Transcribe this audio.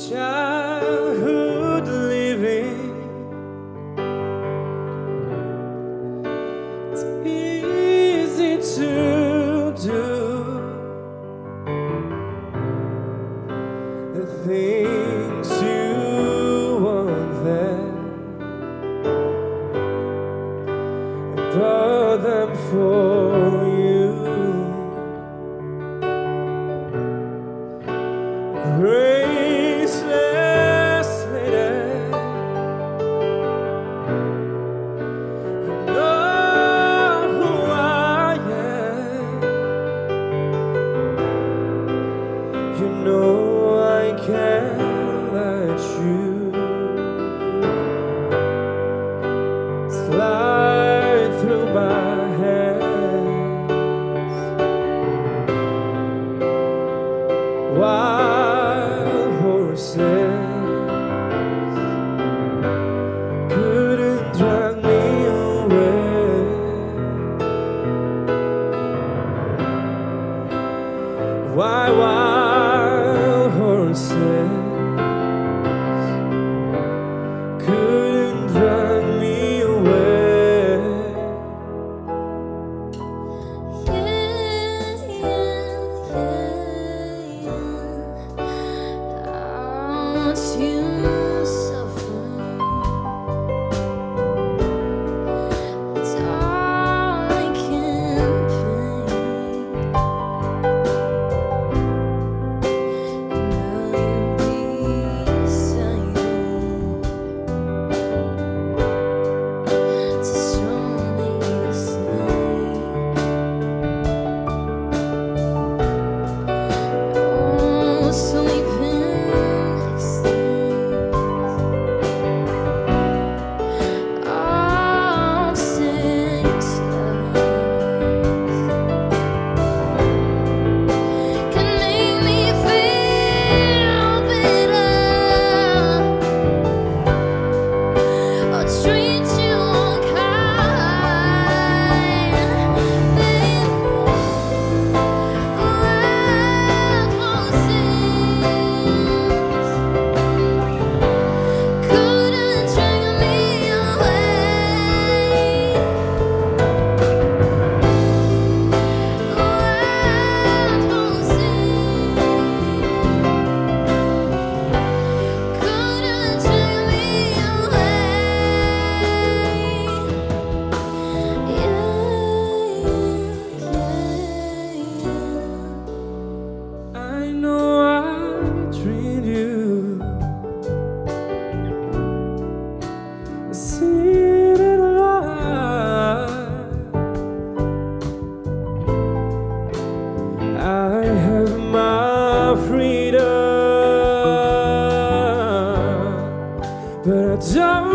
Childhood living, it's easy to do the things you want there, I bought them for you. Graceless lady, you know who I am. You know I can't let you slide through my hands. Wild horses couldn't drag me away. Why wild horses couldn't drag me away. To suffer, it's all I can pay. Now you've decided to show me the same. No sleeping next day. All six can make me feel better, or treat you unkind, baby. Wild horses couldn't drag me away. Wild horses couldn't drag me away. I know I treat you seated alive. I have my freedom, but I don't